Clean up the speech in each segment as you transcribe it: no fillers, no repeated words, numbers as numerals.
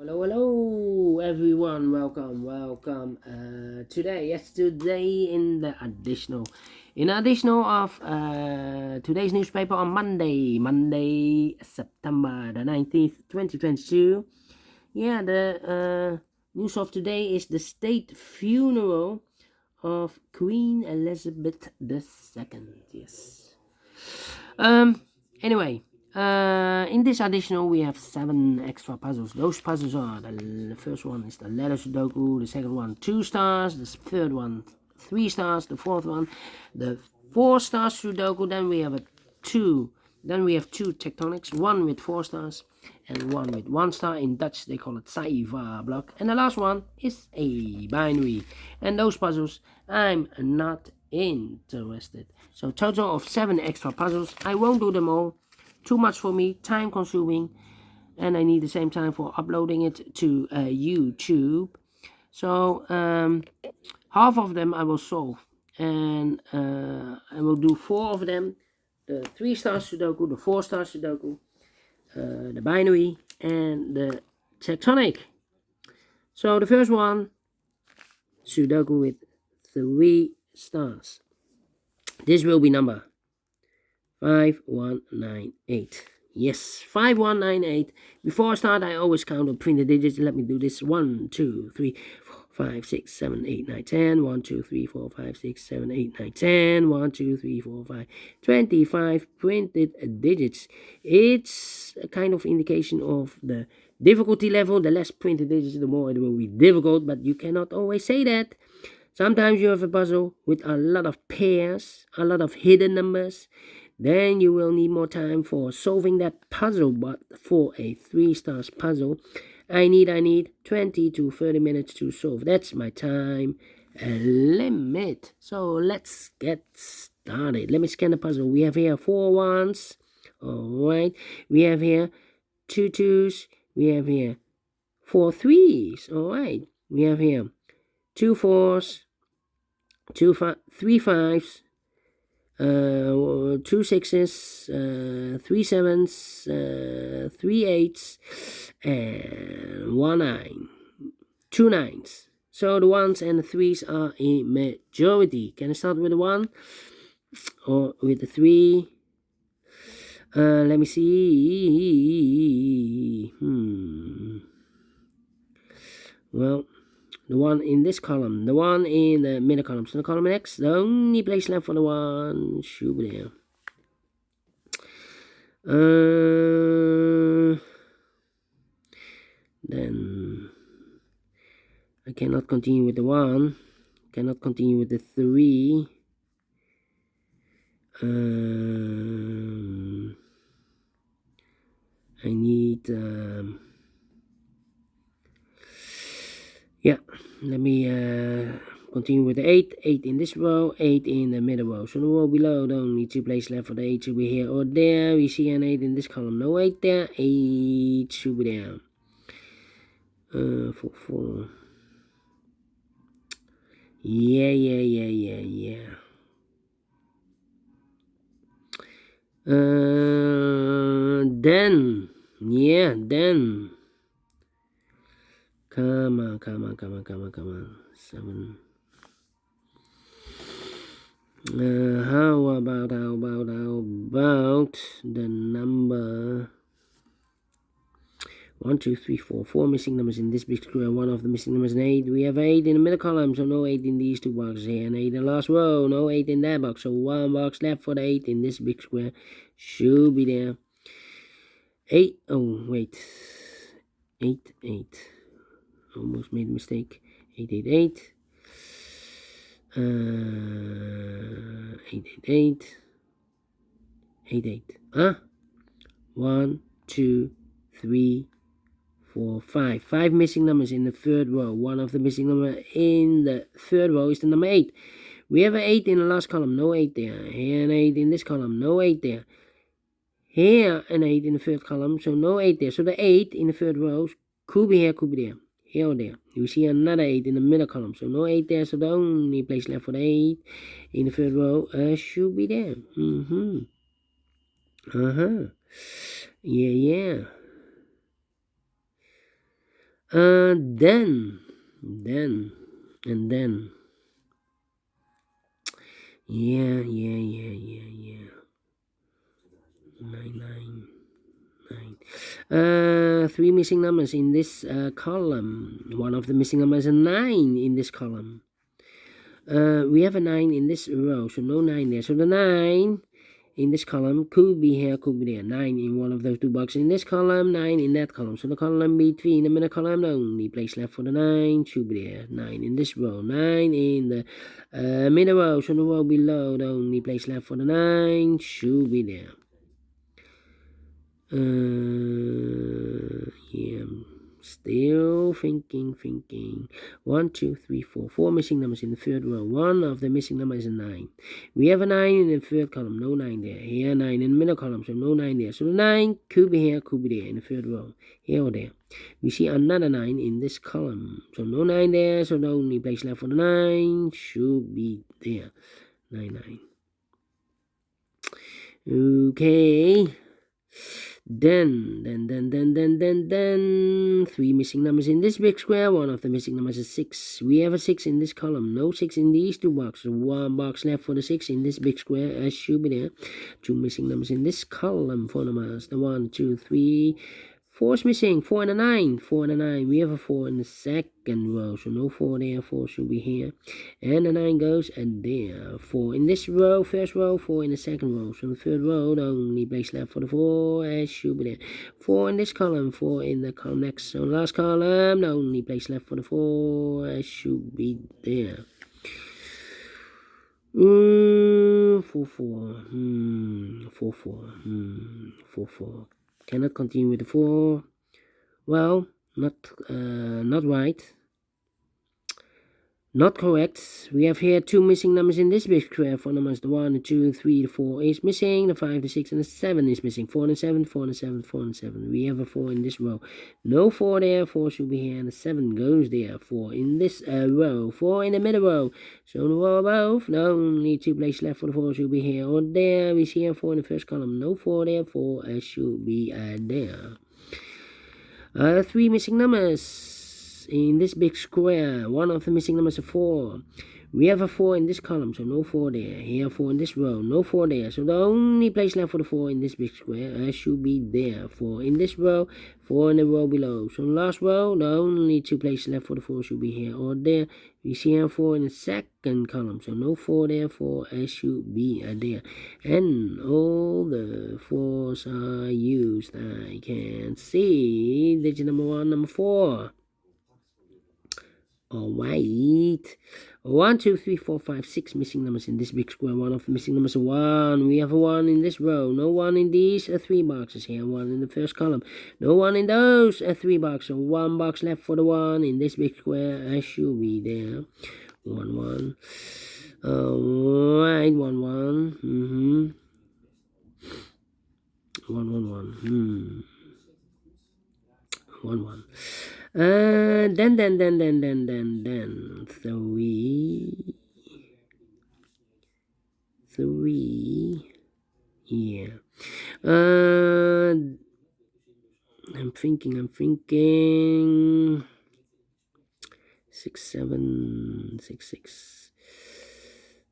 Hello, everyone. Welcome. Today in additional of today's newspaper on Monday, September the 19th, 2022. Yeah, the news of today is the state funeral of Queen Elizabeth II. Yes. Anyway, in this additional we have 7 extra puzzles. Those puzzles are the first one is the letter Sudoku, the second one 2 stars, the third one 3 stars, the fourth one the 4 stars Sudoku. Then we have two tectonics, one with 4 stars and one with 1 star. In Dutch they call it Saiva block. And the last one is a binary. And those puzzles I'm not interested. So total of 7 extra puzzles. I won't do them all. Too much for me, time consuming, and I need the same time for uploading it to YouTube. So half of them I will solve, and I will do 4 of them: the 3 star Sudoku, the 4 star Sudoku, the binary, and the tectonic. So the first one, Sudoku with 3 stars. This will be number 5198. Yes, 5198. Before I start, I always count or print the digits. Let me do this. 1, 2, 3, 4, 5, 6, 7, 8, 9, 10. 1, 2, 3, 4, 5, 6, 7, 8, 9, 10. 1, 2, 3, 4, 5. 25 printed digits. It's a kind of indication of the difficulty level. The less printed digits, the more it will be difficult. But you cannot always say that. Sometimes you have a puzzle with a lot of pairs, a lot of hidden numbers. Then you will need more time for solving that puzzle. But for a 3 stars puzzle, I need 20 to 30 minutes to solve. That's my time limit. So let's get started. Let me scan the puzzle. We have here 4 ones. All right. We have here 2 twos. We have here 4 threes. All right. We have here 2 fours, 3 fives, 2 sixes, 3 sevens, 3 eights, and 1 9. 2 nines. So the ones and the threes are a majority. Can I start with the 1 or with the 3? Let me see. Well, the one in this column, the one in the middle column. So the column X, the only place left for the one should be there. Then I cannot continue with the 1, cannot continue with the 3. I need yeah, let me continue with the 8 in this row, 8 in the middle row. So the row below, the only 2 places left for the 8 should be here or there. We see an 8 in this column, no 8 there, 8 should be there. 4 4. Yeah. Then come on. 7. How about the number 1, 2, 3, 4. 4 missing numbers in this big square. One of the missing numbers is 8. We have 8 in the middle column, so no 8 in these 2 boxes here. And 8 in the last row, no 8 in that box. So 1 box left for the 8 in this big square. Should be there. 8. Oh, wait. 8. Almost made a mistake. 8. 8. Huh? 1, 2, 3, 4, 5. 5 missing numbers in the third row. One of the missing numbers in the third row is the number 8. We have an 8 in the last column, no 8 there. Here an 8 in this column, no 8 there. Here an 8 in the third column, so no 8 there. So the 8 in the third row could be here, could be there. Here or there. You see another 8 in the middle column, so no 8 there. So the only place left for the 8 in the third row should be there. Yeah. Then, and then. Yeah. 9. Three missing numbers in this column. One of the missing numbers is a 9 in this column. We have a 9 in this row, so no 9 there. So the 9 in this column could be here, could be there. 9 in one of those two boxes in this column, 9 in that column. So the column between the middle column, the only place left for the 9 should be there. 9 in this row, 9 in the middle row. So the row below, the only place left for the 9 should be there. Yeah, still thinking. 1, 2, 3, 4. 4 missing numbers in the third row. One of the missing numbers is a 9. We have a 9 in the third column, no 9 there. Here, 9 in the middle column, so no 9 there. So the 9 could be here, could be there in the third row, here or there. We see another 9 in this column, so no 9 there. So the only place left for the 9 should be there. 9. Okay. Then, 3 missing numbers in this big square. One of the missing numbers is 6. We have a 6 in this column. No 6 in these two boxes. One box left for the 6 in this big square, as should be there. 2 missing numbers in this column for numbers. The 1, 2, 3. 4 is missing. 4 and a 9. 4 and a 9. We have a 4 in the second row, so no 4 there. 4 should be here. And the 9 goes and there. 4 in this row, first row. 4 in the second row. So the third row, the only place left for the 4, as should be there. 4 in this column. 4 in the column next. So the last column, the only place left for the 4, as should be there. 4, 4. Cannot continue with the 4. Well, not right. Not correct. We have here 2 missing numbers in this big square. For numbers, the 1, the 2, 3, the 4 is missing. The 5, the 6, and the 7 is missing. 4 and 7, 4 and 7, 4 and 7. We have a 4 in this row. No 4 there. 4 should be here, and the 7 goes there. 4 in this row. 4 in the middle row. So the row above, the only 2 places left for the 4 should be here or there. We see here 4 in the first column. No 4 there. 4 should be there. 3 missing numbers in this big square. One of the missing numbers is 4. We have a 4 in this column, so no 4 there. Here 4 in this row, no 4 there. So the only place left for the 4 in this big square should be there. 4 in this row, 4 in the row below. So the last row, the only 2 places left for the 4 should be here or there. We see here 4 in the second column, so no 4 there. 4 should be there. And all the 4s are used. I can see digit number 1, number 4. Alright. 1, 2, 3, 4, 5, 6 missing numbers in this big square. One of the missing numbers is 1. We have a 1 in this row. No 1 in these 3 boxes here. 1 in the first column. No 1 in those 3 boxes. So 1 box left for the 1 in this big square. Should be there. 1, 1. Alright, 1, 1. 1, 1, 1. 1, 1. Then 3. Yeah. I'm thinking. 6, 7, 6, 6,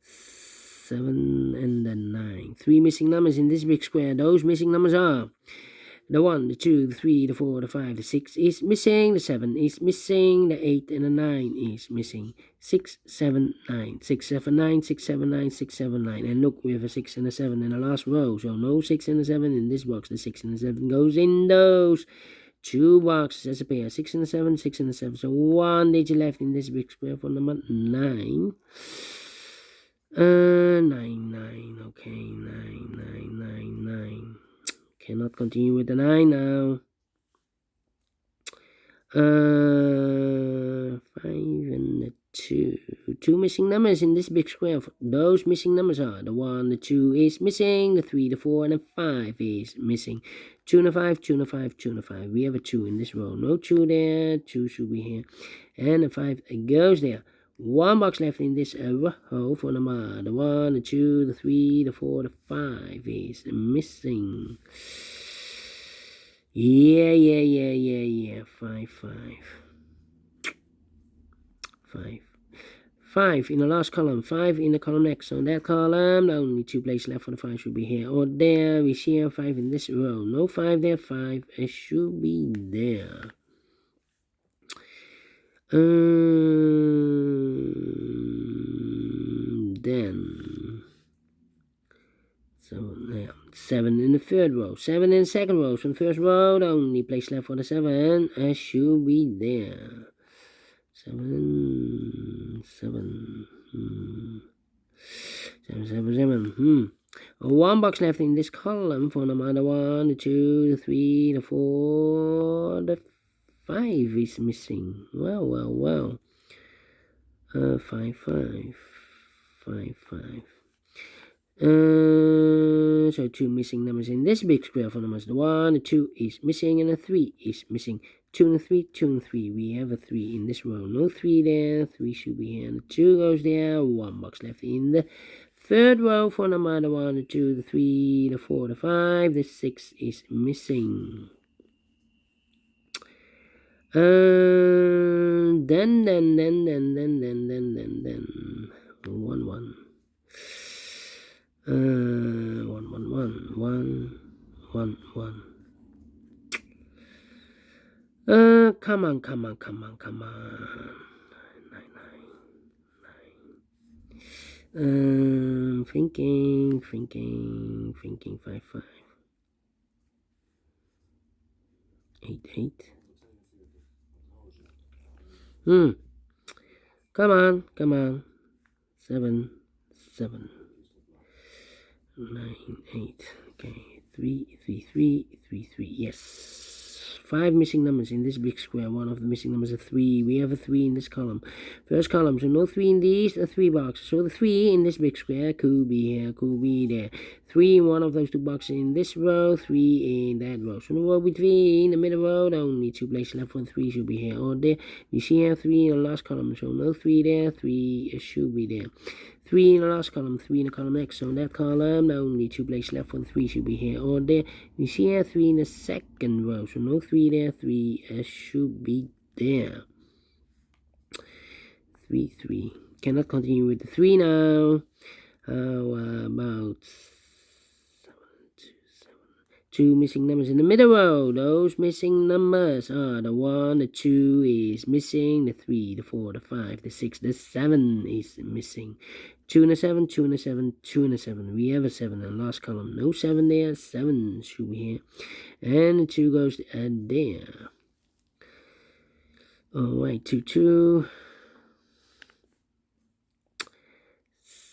7, and then 9. 3 missing numbers in this big square. Those missing numbers are the 1, the 2, the 3, the 4, the 5, the 6 is missing. The 7 is missing. The 8 and the 9 is missing. 6, 7, 9. 6, 7, 9, 6, 7, 9, 6, 7, 9. And look, we have a 6 and a 7 in the last row. So no 6 and a 7 in this box. The 6 and the 7 goes in those 2 boxes as a pair. 6 and a 7, 6 and a 7. So 1 digit left in this big square for number 9. 9. Okay, 9. Cannot continue with the 9 now. 5 and the 2. 2 missing numbers in this big square. Those missing numbers are the 1, the 2 is missing. The 3, the 4, and the 5 is missing. 2 and a 5, 2 and a 5, 2 and a 5. We have a 2 in this row. No 2 there. 2 should be here. And the 5 goes there. 1 box left in this row for number. The 1, the 2, the 3, the 4, the 5 is missing. Yeah. 5. 5. 5 in the last column, 5 in the column next. So in that column, the only 2 places left for the 5 should be here or there. We see here 5 in this row. No 5 there, 5. It should be there. Then 7 in the third row, 7 in the second row. So in the first row, the only place left for the 7 should be there. 7, 7, 7, 7, 7. One box left in this column for number 1, the 2, the 3, the 4, the 5 is missing. Well. 5, 5, 5, 5. So 2 missing numbers in this big square for numbers. The 1, the 2 is missing, and the 3 is missing. 2 and 3, 2 and 3. We have a 3 in this row. No 3 there. 3 should be here. And the 2 goes there. 1 box left in the third row for number the 1, the 2, the 3, the 4, the 5. The 6 is missing. Then 1, 1. 1, 1, 1, 1, 1, 1. Come on. 9, 9. Thinking. 5, 5. 8, 8. Come on. 7, 7. 9, 8. Okay. 3, 3, 3, 3, 3. Yes. 5 missing numbers in this big square. One of the missing numbers is 3. We have a 3 in this column. First column, so no 3 in these, 3 boxes. So the 3 in this big square could be here, could be there. 3 in one of those 2 boxes in this row, 3 in that row. So the row between the middle row, the only 2 places left for 3 should be here or there. You see here 3 in the last column, so no 3 there, 3 should be there. 3 in the last column, 3 in the column next. So in that column, the only 2 places left for 3 should be here or there. You see here 3 in the second row, so no 3 there, 3 should be there. 3, 3. Cannot continue with the 3 now. How about 2 missing numbers in the middle row? Those missing numbers are the 1, the 2 is missing, the 3, the 4, the 5, the 6, the 7 is missing. 2 and a 7, 2 and a 7, 2 and a 7. We have a 7 in the last column. No 7 there, 7 should be here. And the 2 goes there. Alright, 2, 2.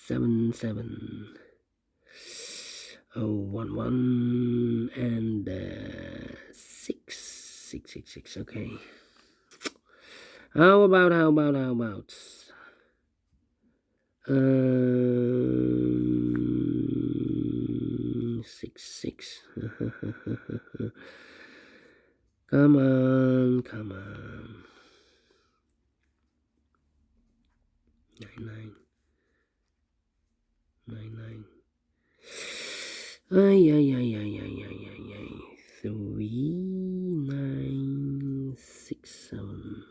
7, 7. 1, 1. And 6, 6, 6, 6. Okay. How about 6, 6. Come on. 9, 9. 9, 9. 3, 9, 6, 7.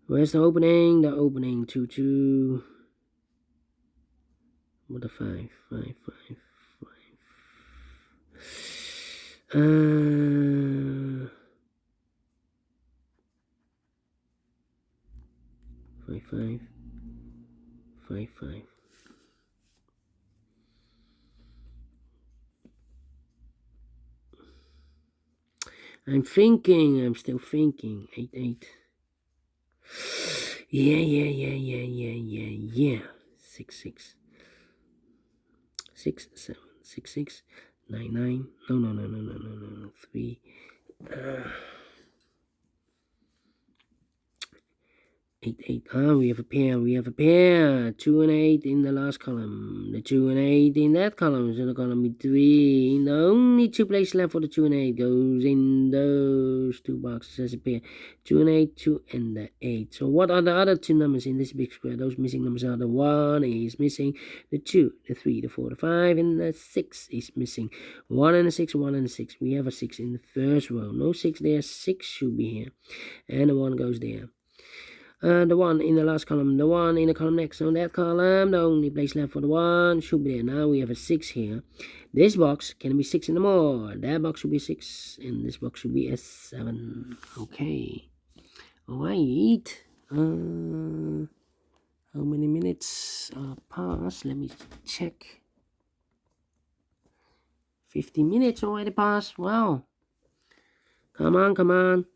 Where's the opening? The opening 2, 2. What a 5, 5, 5, 5. 5, 5. 5, 5. I'm still thinking. 8, 8. Yeah. 6, 6. 6, 7, 6, 6. 9, 9. No. 3. 8, 8. Ah, we have a pair. 2 and 8 in the last column. The 2 and 8 in that column. So the column with 3. And the only 2 places left for the 2 and 8 goes in those 2 boxes as a pair. 2 and 8, 2 and the 8. So what are the other 2 numbers in this big square? Those missing numbers are the 1 is missing, the 2, the 3, the 4, the 5, and the 6 is missing. 1 and a 6, 1 and a 6. We have a 6 in the first row. No 6 there. 6 should be here. And the 1 goes there. The 1 in the last column, the 1 in the column next on that column, the only place left for the 1 should be there. Now we have a 6 here. This box can be 6 and more. That box should be 6, and this box should be a 7. Okay. Alright. How many minutes are passed? Let me check. 50 minutes already passed. Wow. Come on.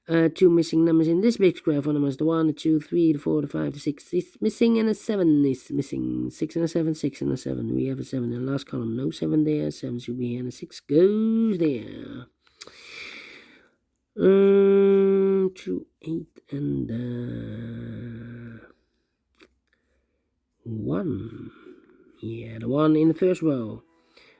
2 missing numbers in this big square for numbers. The 1, the 2, 3, the 4, the 5, the 6 is missing, and the 7 is missing. 6 and a 7, 6 and a 7. We have a 7 in the last column. No 7 there. 7 should be here, and the 6 goes there. 2, 8, and 1. Yeah, the 1 in the first row.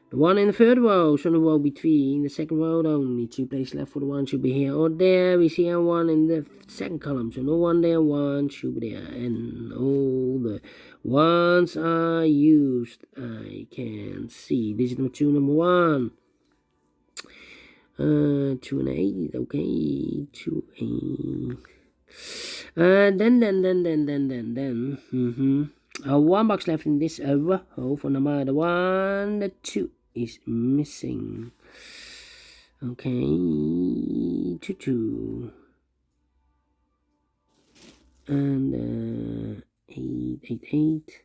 The 1 in the third row, so the row between the second row, the only 2 places left for the 1 should be here or there. We see a 1 in the second column, so no 1 there, 1 should be there. And all the 1s are used. I can see digit number 2, number 1. 2 and 8, okay, 2, 8. Then. 1 box left in this row for number 1, the 2 is missing. Okay, 2, 2. And 8, 8, 8.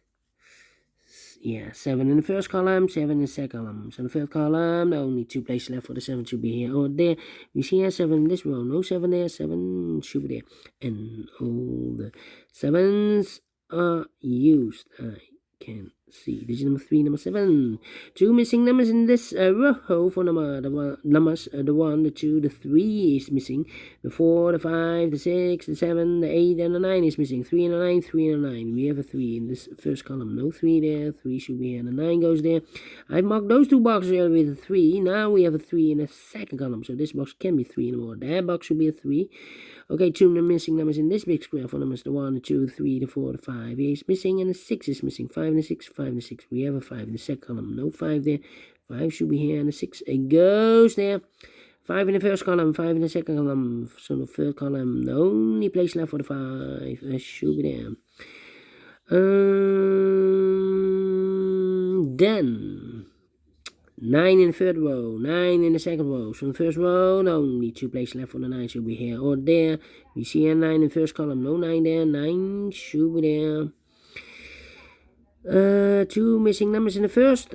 Yeah, 7 in the first column, 7 in the second column. So in the third column, the only 2 places left for the 7 should be here or there. We see here 7 in this row, no 7 there, 7 should be there. And all the 7s are used. I can see digit number 3, number 7. 2 missing numbers in this row for the 1, the 2, the 3 is missing. The 4, the 5, the 6, the 7, the 8, and the 9 is missing. 3 and a 9, 3 and a 9. We have a 3 in this first column. No 3 there. 3 should be here, and the 9 goes there. I've marked those 2 boxes earlier with a 3. Now we have a 3 in the second column. So this box can be 3 and more. That box should be a 3. Okay, 2 missing numbers in this big square for numbers. The 1, the 2, the 3, the 4, the 5 is missing, and the 6 is missing. 5 and the 6, 5 and the 6. We have a 5 in the second column. No 5 there. 5 should be here, and the 6 it goes there. 5 in the first column, 5 in the second column. So the third column, the only place left for the 5 should be there. Then 9 in the third row, 9 in the second row. So in the first row, the only 2 places left for the 9 should be here or there. We see a 9 in the first column, no 9 there, 9 should be there. 2 missing numbers in the first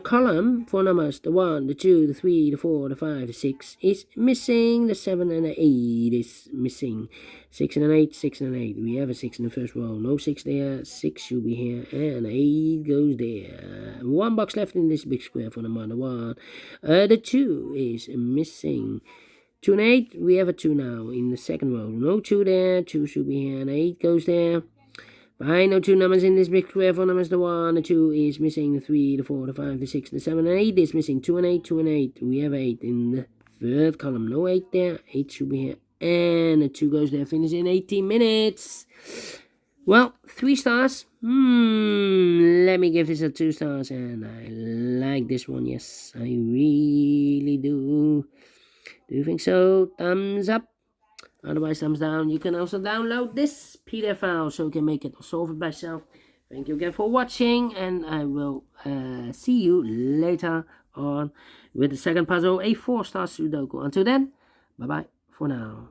column for numbers. The 1, the 2, the 3, the 4, the 5, the 6 is missing. The 7 and the 8 is missing. 6 and an 8, 6 and an 8. We have a 6 in the first row. No 6 there. 6 should be here. And 8 goes there. 1 box left in this big square for number 1. The 2 is missing. 2 and 8. We have a 2 now in the second row. No 2 there. 2 should be here. And 8 goes there. Fine, no 2 numbers in this big square for numbers. The 1, the 2 is missing. The 3, the 4, the 5, the 6, the 7, and 8 is missing. 2 and 8, 2 and 8. We have 8 in the third column. No 8 there. 8 should be here. And the 2 goes there. Finish in 18 minutes. Well, 3 stars. Let me give this a 2 stars. And I like this one. Yes, I really do. Do you think so? Thumbs up. Otherwise, thumbs down. You can also download this PDF file so you can make it or solve it by yourself. Thank you again for watching, and I will see you later on with the second puzzle, a 4-star Sudoku. Until then, bye-bye for now.